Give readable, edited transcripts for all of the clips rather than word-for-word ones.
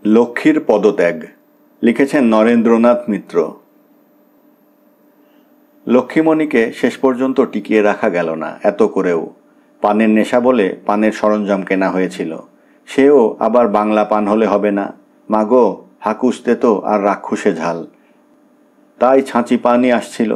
লক্ষ্মীর পদত্যাগ লিখেছেন নরেন্দ্রনাথ মিত্র। লক্ষ্মীমণিকে শেষ পর্যন্ত টিকিয়ে রাখা গেল না। এত করেও পানের নেশা বলে পানের সরঞ্জাম কেনা হয়েছিল। সেও আবার বাংলা পান হলে হবে না। মাগো, হাকুস দে তো আর রাক্ষুসে ঝাল। তাই ছাঁচি পানই আসছিল।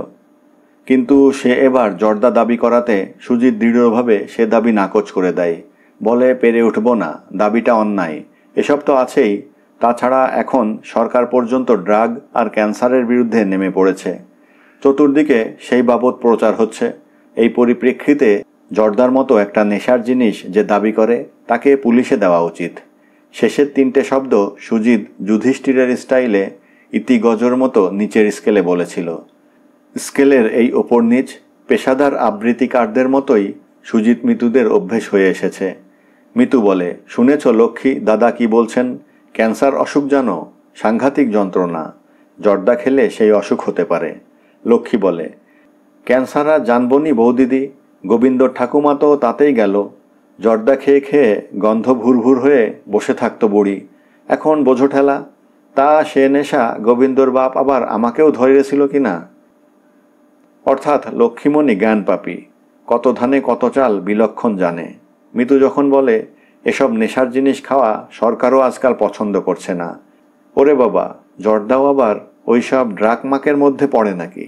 কিন্তু সে এবার জর্দা দাবি করাতে সুজিত দৃঢ়ভাবে সে দাবি নাকচ করে দেয়। বলে, পেরে উঠব না, দাবিটা অন্যায়। এসব তো আছেই, তাছাড়া এখন সরকার পর্যন্ত ড্রাগ আর ক্যান্সারের বিরুদ্ধে নেমে পড়েছে। চতুর্দিকে সেই বাবদ প্রচার হচ্ছে। এই পরিপ্রেক্ষিতে জর্দার মতো একটা নেশার জিনিস যে দাবি করে তাকে পুলিশে দেওয়া উচিত। শেষের তিনটে শব্দ সুজিত যুধিষ্ঠিরের স্টাইলে ইতিগজর মতো নিচের স্কেলে বলেছিল। স্কেলের এই ওপর নিচ পেশাদার আবৃত্তিকারদের মতোই সুজিত মিতুদের অভ্যেস হয়ে এসেছে। মিতু বলে, শুনেছ লক্ষ্মী দাদা কি বলছেন? ক্যান্সার অসুখ জানো? সাংঘাতিক যন্ত্রণা। জর্দা খেলে সেই অসুখ হতে পারে। লক্ষ্মী বলে, ক্যান্সার আর জানবনি বৌদিদি, গোবিন্দ ঠাকুমা তো তাতেই গেল। জর্দা খেয়ে খেয়ে গন্ধ ভুরভুর হয়ে বসে থাকতো বুড়ি। এখন বোঝো ঠেলা। তা সে নেশা গোবিন্দর বাপ আবার আমাকেও ধরেছিল কি না? অর্থাৎ লক্ষ্মীমণি জ্ঞান পাপী, কত ধানে কত চাল বিলক্ষণ জানে। মিতু যখন বলে, এসব নেশার জিনিস খাওয়া সরকারও আজকাল পছন্দ করছে না। ওরে বাবা, জর্দাও আবার ওইসব ড্রাগ মাকের মধ্যে পড়ে নাকি?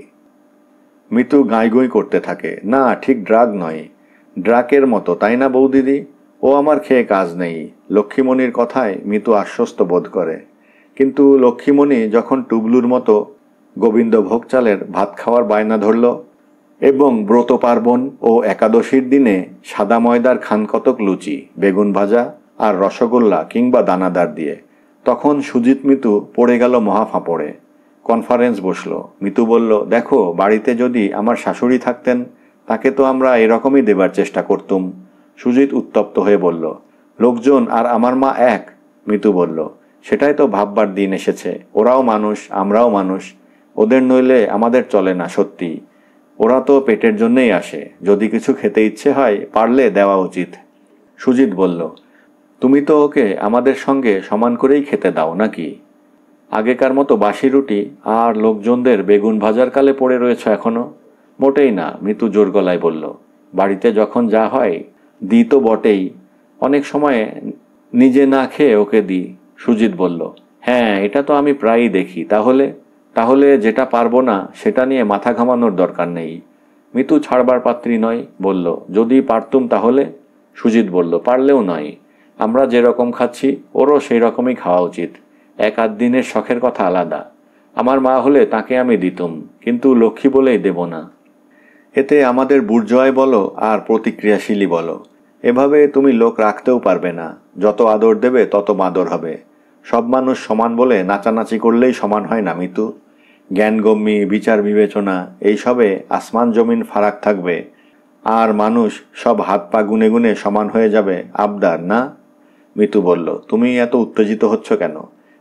মিতু গাঁইগুঁই করতে থাকে, না ঠিক ড্রাগ নয়, ড্রাকের মতো, তাই না বৌদিদি? ও আমার খেয়ে কাজ নেই। লক্ষ্মীমণির কথায় মিতু আশ্বস্ত বোধ করে। কিন্তু লক্ষ্মীমণি যখন টুবলুর মতো গোবিন্দ ভোগ চালের ভাত খাওয়ার বায়না ধরল এবং ব্রত পার্বণ ও একাদশীর দিনে সাদা ময়দার খানকতক লুচি, বেগুন ভাজা আর রসগোল্লা কিংবা দানাদার দিয়ে, তখন সুজিত মিতু পড়ে গেল মহাফাঁপড়ে। কনফারেন্স বসল। মিতু বলল, দেখো, বাড়িতে যদি আমার শাশুড়ি থাকতেন তাকে তো আমরা এরকমই দেবার চেষ্টা করতুম। সুজিত উত্তপ্ত হয়ে বলল, লোকজন আর আমার মা এক? মিতু বলল, সেটাই তো ভাববার দিন এসেছে। ওরাও মানুষ, আমরাও মানুষ। ওদের নইলে আমাদের চলে না। সত্যি, ওরা তো পেটের জন্যেই আসে। যদি কিছু খেতে ইচ্ছে হয় পারলে দেওয়া উচিত। সুজিত বলল, তুমি তো ওকে আমাদের সঙ্গে সমান করেই খেতে দাও নাকি? আগেকার মতো বাসি রুটি আর লোকজনদের বেগুন ভাজার কালে পড়ে রয়েছ এখনো? মোটেই না, মিতু জোর গলায় বলল। বাড়িতে যখন যা হয় দিই তো বটেই, অনেক সময় নিজে না খেয়ে ওকে দিই। সুজিত বলল, হ্যাঁ, এটা তো আমি প্রায়ই দেখি। তাহলে যেটা পারবো না সেটা নিয়ে মাথা ঘামানোর দরকার নেই। মিতু ছাড়বার পাত্রী নয়, বলল, যদি পারতুম তাহলে? সুজিত বলল, পারলেও নয়। আমরা যেরকম খাচ্ছি ওরও সেই রকমই খাওয়া উচিত। এক আধ দিনের শখের কথা আলাদা। আমার মা হলে তাকে আমি দিতুম, কিন্তু লক্ষ্মী বলেই দেব না। এতে আমাদের বুর্জয় বলো আর প্রতিক্রিয়াশীলই বলো, এভাবে তুমি লোক রাখতেও পারবে না। যত আদর দেবে তত মাদর হবে। সব মানুষ সমান বলে নাচানাচি করলেই সমান হয় না মিতু। জ্ঞানগম্যি, বিচার বিবেচনা, এইসবে আসমান জমিন ফারাক থাকবে। আর মানুষ সব হাত পা গুনে গুনে সমান হয়ে যাবে। আবদার না? মিতু বলল, তুমি এত উত্তেজিত হচ্ছ কেন?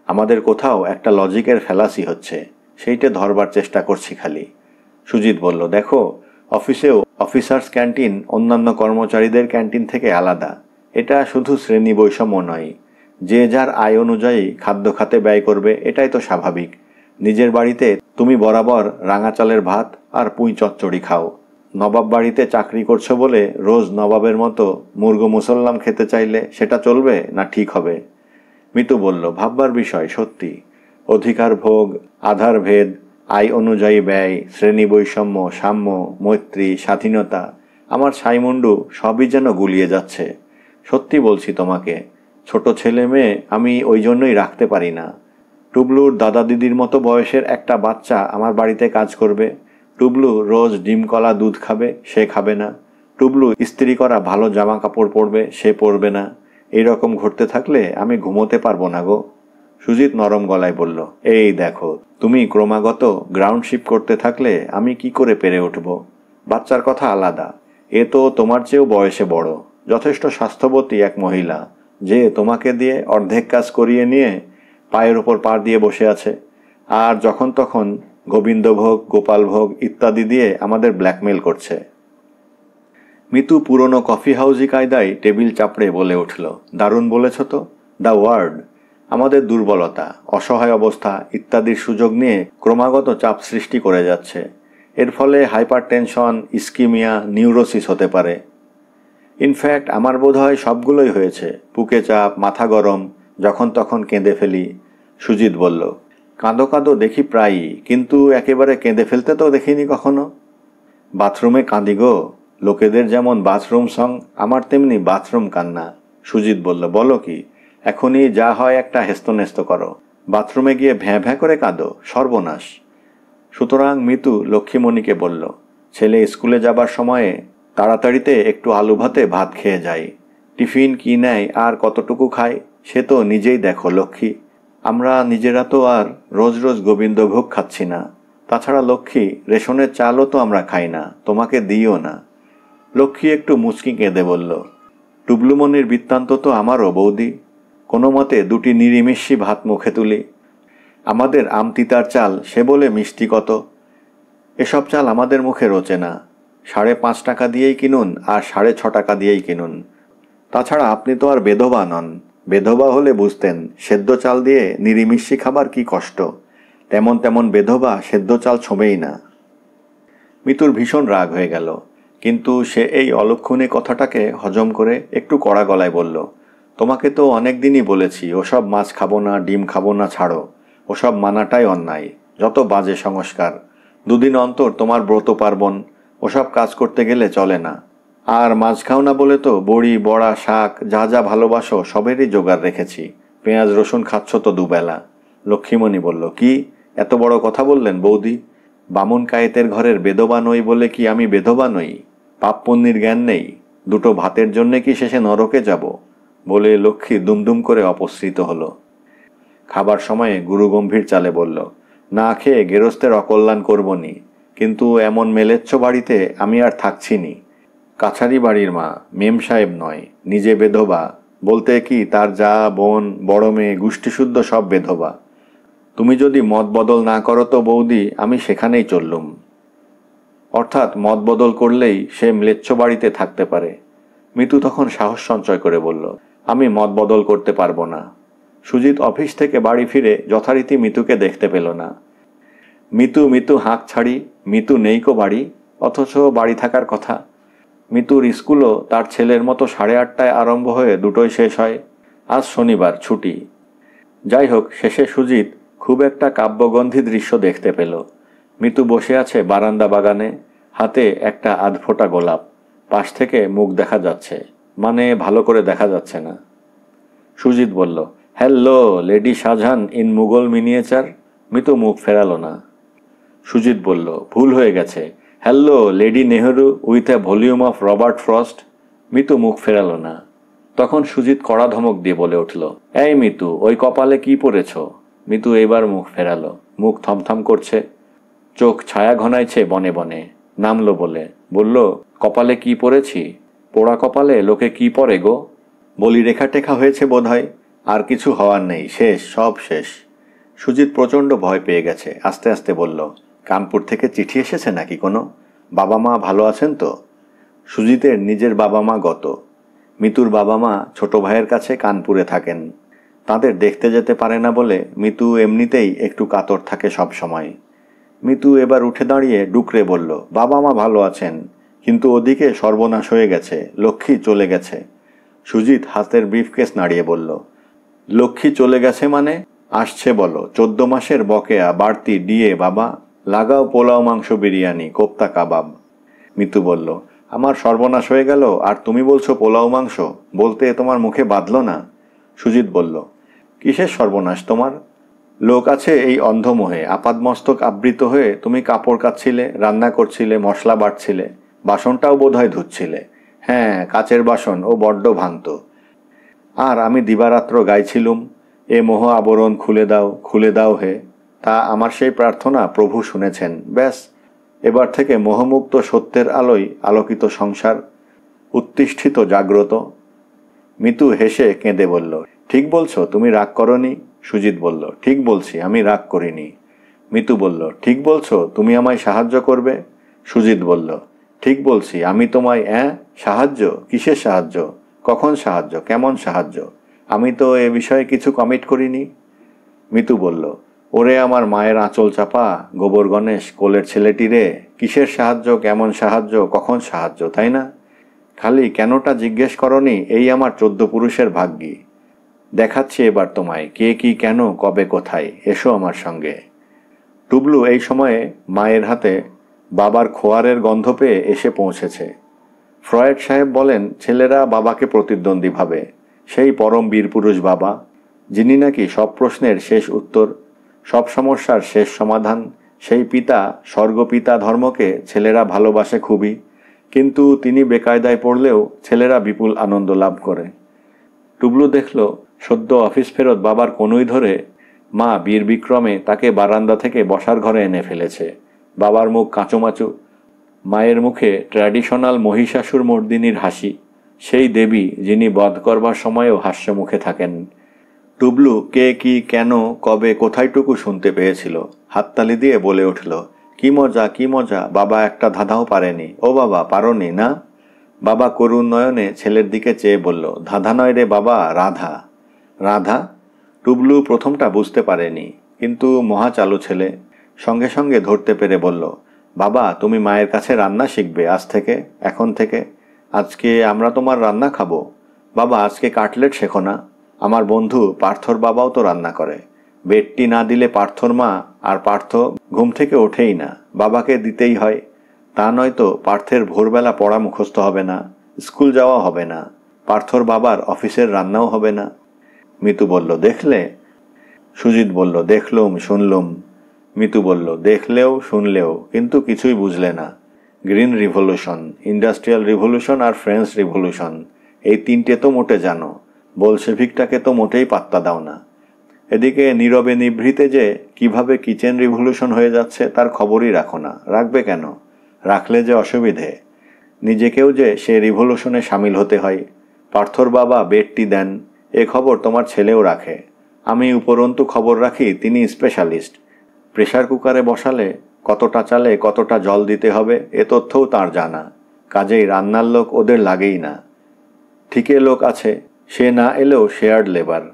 আমাদের কোথাও একটা লজিকের ফ্যালাসি হচ্ছে, সেইটা ধরবার চেষ্টা করছি খালি। সুজিত বলল, দেখো, অফিসেও অফিসার্স ক্যান্টিন অন্যান্য কর্মচারীদের ক্যান্টিন থেকে আলাদা। এটা শুধু শ্রেণী বৈষম্য নয়। যে যার আয় অনুযায়ী খাদ্য খাতে ব্যয় করবে, এটাই তো স্বাভাবিক। নিজের বাড়িতে তুমি বরাবর রাঙা চালের ভাত আর পুঁই চচ্চড়ি খাও। নবাব বাড়িতে চাকরি করছো বলে রোজ নবাবের মতো মুর্গ মুসল্লাম খেতে চাইলে সেটা চলবে না? ঠিক হবে? মিতু বলল, ভাববার বিষয় সত্যি। অধিকার ভোগ, আধার ভেদ, আয় অনুযায়ী ব্যয়, শ্রেণী বৈষম্য, সাম্য, মৈত্রী, স্বাধীনতা, আমার ছাইমুন্ডু সবই যেন গুলিয়ে যাচ্ছে। সত্যি বলছি তোমাকে, ছোট ছেলে মেয়ে আমি ওই জন্যই রাখতে পারি না। টুবলুর দাদা দিদির মতো বয়সের একটা বাচ্চা আমার বাড়িতে কাজ করবে। টুবলু রোজ ডিম কলা দুধ খাবে, সে খাবে না। টুবলু ইস্ত্রি করা ভালো জামা কাপড় পরবে, সে পরবে না। এইরকম ঘটতে থাকলে আমি ঘুমোতে পারবো না গো। সুজিত নরম গলায় বলল, এই দেখো, তুমি ক্রমাগত গ্রাউন্ড শিপ করতে থাকলে আমি কি করে পেরে উঠব? বাচ্চার কথা আলাদা, এ তো তোমার চেয়েও বয়সে বড়, যথেষ্ট স্বাস্থ্যবতী এক মহিলা, যে তোমাকে দিয়ে অর্ধেক কাজ করিয়ে নিয়ে পায়ের ওপর পা দিয়ে বসে আছে। আর যখন তখন গোবিন্দভোগ, গোপালভোগ ইত্যাদি দিয়ে আমাদের ব্ল্যাকমেল করছে। মিতু পুরনো কফি হাউজি কায়দায় টেবিল চাপড়ে বলে উঠল, দারুণ বলেছ তো, দ্য ওয়ার্ড। আমাদের দুর্বলতা, অসহায় অবস্থা ইত্যাদির সুযোগ নিয়ে ক্রমাগত চাপ সৃষ্টি করে যাচ্ছে। এর ফলে হাইপারটেনশন, ইস্কিমিয়া, নিউরোসিস হতে পারে। ইনফ্যাক্ট আমার বোধ হয় সবগুলোই হয়েছে। বুকে চাপ, মাথা গরম, যখন তখন কেঁদে ফেলি। সুজিত বলল, কাঁদো কাঁদো দেখি প্রায়ই, কিন্তু একেবারে কেঁদে ফেলতে তো দেখিনি কখনো। বাথরুমে কাঁদি গো। লোকেদের যেমন বাথরুম সং, আমার তেমনি বাথরুম কান্না। সুজিত বলল, বলো কি? এখনই যা হয় একটা হেস্তনেস্ত করো। বাথরুমে গিয়ে ভ্যাঁ ভ্যাঁ করে কাঁদো, সর্বনাশ। সুতরাং মিতু লক্ষ্মীমণিকে বলল, ছেলে স্কুলে যাবার সময়ে তাড়াতাড়িতে একটু আলু ভাতে ভাত খেয়ে যায়। টিফিন কি নেয় আর কতটুকু খায় সে তো নিজেই দেখো লক্ষ্মী। আমরা নিজেরা তো আর রোজ রোজ গোবিন্দভোগ খাচ্ছি না। তাছাড়া লক্ষ্মী, রেশনের চালও তো আমরা খাই না, তোমাকে দিও না। লক্ষ্মী একটু মুচকি কেঁদে বলল, টুবলুমনির বৃত্তান্ত তো আমারও বৌদি। কোনো মতে দুটি নিরিমিষি ভাত মুখে তুলি। আমাদের আমতিতার চাল, সে বলে মিষ্টি কত। এসব চাল আমাদের মুখে রোচে না। 5.5 টাকা দিয়েই কিনুন আর 6.5 টাকা দিয়েই কিনুন। তাছাড়া আপনি তো আর বেধবা নন। বেধবা হলে বুঝতেন সেদ্ধ চাল দিয়ে নিরিমিষি খাবার কি কষ্ট। তেমন তেমন বেধবা সেদ্ধ চাল ছোঁবেই না। মিতুর ভীষণ রাগ হয়ে গেল, কিন্তু সে এই অলক্ষণে কথাটাকে হজম করে একটু কড়া গলায় বলল, তোমাকে তো অনেক দিনই বলেছি ওসব মাছ খাবো না, ডিম খাবো না, ছাড়ো। ওসব মানাটাই অন্যায়, যত বাজে সংস্কার। 2 দিন অন্তর তোমার ব্রত পার্বণ, ওসব কাজ করতে গেলে চলে না। আর মাছ খাও না বলে তো বড়ি, বড়া, শাক যা যা ভালোবাসো সবেরই জোগাড় রেখেছি। পেঁয়াজ রসুন খাচ্ছ তো দুবেলা। লক্ষ্মীমণি বলল, কি এত বড় কথা বললেন বৌদি? বামুন কায়েতের ঘরের বেধবা নই বলে কি আমি বেধবা নই? পাপ পুণ্যের জ্ঞান নেই? 2টো ভাতের জন্যে কি শেষে নরকে যাব? বলে লক্ষ্মী দুমদুম করে অপসৃত হল। খাবার সময়ে গুরু গম্ভীর চালে বলল, না খেয়ে গেরস্তের অকল্যাণ করবনি, কিন্তু এমন মেলেচ্ছ বাড়িতে আমি আর থাকছি নি। কাছারি বাড়ির মা, মেম সাহেব নয়, নিজে বেধবা। বলতে কি তার যা, বোন, বড় মেয়ে, গোষ্ঠীশুদ্ধ সব বেধবা। তুমি যদি মত বদল না করো তো বৌদি, আমি সেখানেই চললুম। অর্থাৎ মত বদল করলেই সে ম্লেচ্ছ বাড়িতে থাকতে পারে। মিতু তখন সাহস সঞ্চয় করে বলল, আমি মত বদল করতে পারবো না। সুজিত অফিস থেকে বাড়ি ফিরে যথারীতি মিতুকে দেখতে পেল না। মিতু মিতু হাঁক ছাড়ি, মিতু নেই কো বাড়ি, অথচ বাড়ি থাকার কথা। মিতুর স্কুলও তার ছেলের মতো 8:30টায় আরম্ভ হয়ে 2টোয় শেষ হয়। আজ শনিবার, ছুটি। যাই হোক, শেষে সুজিত খুব একটা কাব্যগন্ধি দৃশ্য দেখতে পেল। মিতু বসে আছে বারান্দা বাগানে, হাতে একটা আধফোঁটা গোলাপ। পাশ থেকে মুখ দেখা যাচ্ছে, মানে ভালো করে দেখা যাচ্ছে না। সুজিত বলল, hello lady Shahjahan in Mughal miniature. Mitu মুখ ফেরালো না। সুজিত বলল, ভুল হয়ে গেছে, hello lady Nehru with a volume of Robert frost. Mitu মুখ ফেরালো না। তখন সুজিত কড়া ধমক দিয়ে বলে উঠল, এই মিতু, ওই কপালে কি পরেছ? মিতু এইবার মুখ ফেরালো, মুখ থমথম করছে, চোখ ছায়া ঘনাইছে বনে বনে। নামলো বলে বলল, কপালে কি পরেছি? পোড়া কপালে লোকে কি পরে গো? বলি রেখা টেখা হয়েছে বোধ হয়। আর কিছু হওয়ার নেই, শেষ, সব শেষ। সুজিত প্রচণ্ড ভয় পেয়ে গেছে। আস্তে আস্তে বলল, কানপুর থেকে চিঠি এসেছে নাকি কোনো? বাবা মা ভালো আছেন তো? সুজিতের নিজের বাবা মা গত। মিতুর বাবা মা ছোট ভাইয়ের কাছে কানপুরে থাকেন। তাদের দেখতে যেতে পারে না বলে মিতু এমনিতেই একটু কাতর থাকে সব সময়। মিতু এবার উঠে দাঁড়িয়ে ডুকরে বলল, বাবা মা ভালো আছেন, কিন্তু ওদিকে সর্বনাশ হয়ে গেছে, লক্ষ্মী চলে গেছে। সুজিত হাতের ব্রিফকেস নাড়িয়ে বলল, লক্ষ্মী চলে গেছে মানে? আসছে বলো, 14 মাসের বকেয়া বাড়তি ডিএ বাবা, লাগাও পোলাও মাংস বিরিয়ানি, কোপ্তা কাবাব। মিতু বলল, আমার সর্বনাশ হয়ে গেল আর তুমি বলছো পোলাও মাংস? বলতে তোমার মুখে বাঁধলো না? সুজিত বলল, কিসের সর্বনাশ তোমার? লোক আছে এই অন্ধমোহে, আপাদমস্তক আবৃত হয়ে তুমি কাপড় কাচ্ছিলে, রান্না করছিলে, মশলা বাটছিলে, বাসনটাও বোধহয় ধুচ্ছিলে। হ্যাঁ, কাচের বাসন, ও বড্ড ভাঙত। আর আমি দিবারাত্র গাইছিলুম, এ মোহ আবরণ খুলে দাও হে। তা আমার সেই প্রার্থনা প্রভু শুনেছেন। ব্যাস, এবার থেকে মোহমুক্ত সত্যের আলোয় আলোকিত সংসার, উত্তিষ্ঠিত জাগ্রত। মিতু হেসে কেঁদে বলল, ঠিক বলছো, তুমি রাগ করনি? সুজিত বলল, ঠিক বলছি, আমি রাগ করিনি। মিতু বলল, ঠিক বলছো, তুমি আমায় সাহায্য করবে? সুজিত বলল, ঠিক বলছি, আমি তোমায়। সাহায্য? কিসের সাহায্য? কখন সাহায্য? কেমন সাহায্য? আমি তো এ বিষয়ে কিছু কমিট করিনি। মিতু বলল, ওরে আমার মায়ের আঁচল চাপা গোবর গণেশ, কোলের ছেলেটি রে, কিসের সাহায্য, কেমন সাহায্য, কখন সাহায্য, তাই না? খালি কেনটা জিজ্ঞেস করনি, এই আমার 14 পুরুষের ভাগ্যি। দেখাচ্ছি এবার তোমায় কে কি কেন কবে কোথায়, এসো আমার সঙ্গে। টুবলু এই সময়ে মায়ের হাতে বাবার খোয়ারের গন্ধ পেয়ে এসে পৌঁছেছে। ফ্রয়েড সাহেব বলেন, ছেলেরা বাবাকে প্রতিদ্বন্দ্বী ভাবে, সেই পরম বীরপুরুষ বাবা, যিনি নাকি সব প্রশ্নের শেষ উত্তর, সব সমস্যার শেষ সমাধান, সেই পিতা, স্বর্গপিতা ধর্মকে ছেলেরা ভালোবাসে খুবই, কিন্তু তিনি বেকায়দায় পড়লেও ছেলেরা বিপুল আনন্দ লাভ করে। টুবলু দেখল সদ্য অফিস ফেরত বাবার কনুই ধরে মা বীর বিক্রমে তাকে বারান্দা থেকে বসার ঘরে এনে ফেলেছে। বাবার মুখ কাঁচুমাচু, মায়ের মুখে ট্র্যাডিশনাল মহিষাসুর মর্দিনীর হাসি, সেই দেবী যিনি বধ করবার সময়ও হাস্যমুখে থাকেন। টুবলু কে কি কেন কবে কোথায়টুকু শুনতে পেয়েছিল, হাততালি দিয়ে বলে উঠল, কি মজা কি মজা, বাবা একটা ধাঁধাও পারেনি। ও বাবা, পারোনি না? বাবা করুণ নয়নে ছেলের দিকে চেয়ে বলল, ধাঁধা নয় রে বাবা, রাধা। রাধা? টুবলু প্রথমটা বুঝতে পারেনি, কিন্তু মহা চালু ছেলে সঙ্গে সঙ্গে ধরতে পেরে বলল, বাবা তুমি মায়ের কাছে রান্না শিখবে আজ থেকে, এখন থেকে। আজকে আমরা তোমার রান্না খাবো। বাবা আজকে কাটলেট শেখো না? আমার বন্ধু পার্থর বাবাও তো রান্না করে। বেডটি না দিলে পার্থর মা আর পার্থ ঘুম থেকে ওঠেই না, বাবাকে দিতেই হয়। তা নয়তো পার্থের ভোরবেলা পড়া মুখস্থ হবে না, স্কুল যাওয়া হবে না, পার্থর বাবার অফিসের রান্নাও হবে না। মিতু বলল, দেখলে? সুজিত বলল, দেখলুম শুনলুম। মিতু বলল, দেখলেও শুনলেও কিন্তু কিছুই বুঝলে না। গ্রিন রিভলিউশন, ইন্ডাস্ট্রিয়াল রিভলিউশন আর ফ্রেঞ্চ রিভলিউশন, এই তিনটে তো মোটে জানো, বোলশেভিকটাকে তো মোটেই পাত্তা দাও না। এদিকে নীরবে নিভৃতে যে কিভাবে কিচেন রিভলিউশন হয়ে যাচ্ছে তার খবরই রাখো না। রাখবে কেন? রাখলে যে অসুবিধে, নিজেকেও যে সে রিভলিউশনে সামিল হতে হয়। পার্থর বাবা বেডটি দেন, এ খবর তোমার ছেলেও রাখে। আমি উপরন্তু খবর রাখি তিনি স্পেশালিস্ট। প্রেসার কুকারে বসালে কতটা চালে কতটা জল দিতে হবে এ তথ্যও তার জানা। কাজেই রান্নার লোক ওদের লাগেই না। ঠিকে লোক আছে, সে না এলেও শেয়ার্ড লেবার।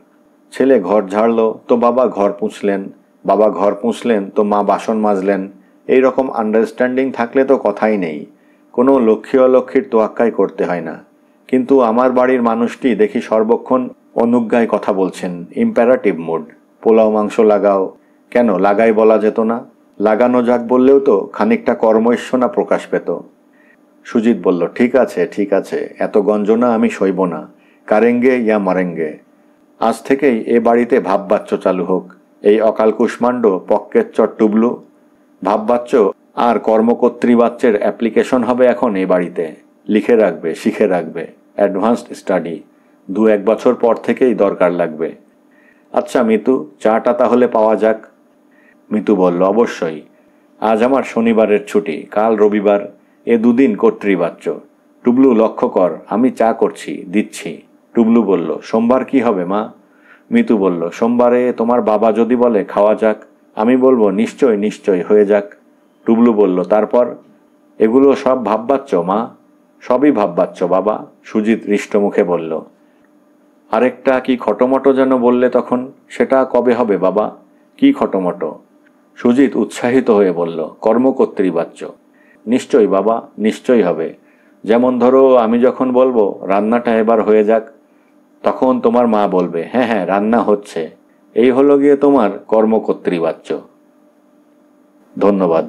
ছেলে ঘর ঝাড়ল তো বাবা ঘর পুছলেন, বাবা ঘর পুছলেন তো মা বাসন মাজলেন। এই রকম আন্ডারস্ট্যান্ডিং থাকলে তো কথাই নেই, কোনো লক্ষ্মী অলক্ষ্মীর তোয়াক্কাই করতে হয় না। কিন্তু আমার বাড়ির মানুষটি দেখি সর্বক্ষণ অনুজ্ঞায় কথা বলছেন, ইম্প্যারাটিভ মুড। পোলাও মাংস লাগাও। কেন লাগাই বলা যেত না? লাগানো যাক বললেও তো খানিকটা কর্মৈশ্বনা প্রকাশ পেত। সুজিত বলল, ঠিক আছে ঠিক আছে, এত গঞ্জনা আমি সইব না। কারেঙ্গে ইয়া মারেঙ্গে। আজ থেকেই এ বাড়িতে ভাববাচ্য চালু হোক। এই অকাল কুষ্মাণ্ড পক্কের টুবলু ভাববাচ্য আর কর্মকর্তৃবাচ্যের অ্যাপ্লিকেশন হবে এখন এ বাড়িতে। লিখে রাখবে, শিখে রাখবে, অ্যাডভান্সড স্টাডি। 2-1 বছর পর থেকেই দরকার লাগবে। আচ্ছা মিতু, চাটা তাহলে পাওয়া যাক। মিতু বলল, অবশ্যই। আজ আমার শনিবারের ছুটি, কাল রবিবার, এ 2 দিন কর্তৃবাচ্য। টুবলু লক্ষ্য কর, আমি চা করছি, দিচ্ছি। টুবলু বলল, সোমবার কি হবে মা? মিতু বলল, সোমবারে তোমার বাবা যদি বলে খাওয়া যাক, আমি বলবো নিশ্চয় নিশ্চয় হয়ে যাক। টুবলু বলল, তারপর? এগুলো সব ভাববাচ্য মা। সবই ভাববাচ্য বাবা, সুজিত হৃষ্টমুখে বলল। আরেকটা কি খটোমটো যেন বললে তখন, সেটা কবে হবে বাবা? কি খটোমটো? সুজিত উৎসাহিত হয়ে বলল, কর্মকর্তৃবাচ্য। নিশ্চয়ই বাবা, নিশ্চয়ই হবে। যেমন ধরো আমি যখন বলবো রান্নাটা এবার হয়ে যাক, তখন তোমার মা বলবে, হ্যাঁ হ্যাঁ রান্না হচ্ছে। এই হলো গিয়ে তোমার কর্মকর্তৃবাচ্য। ধন্যবাদ।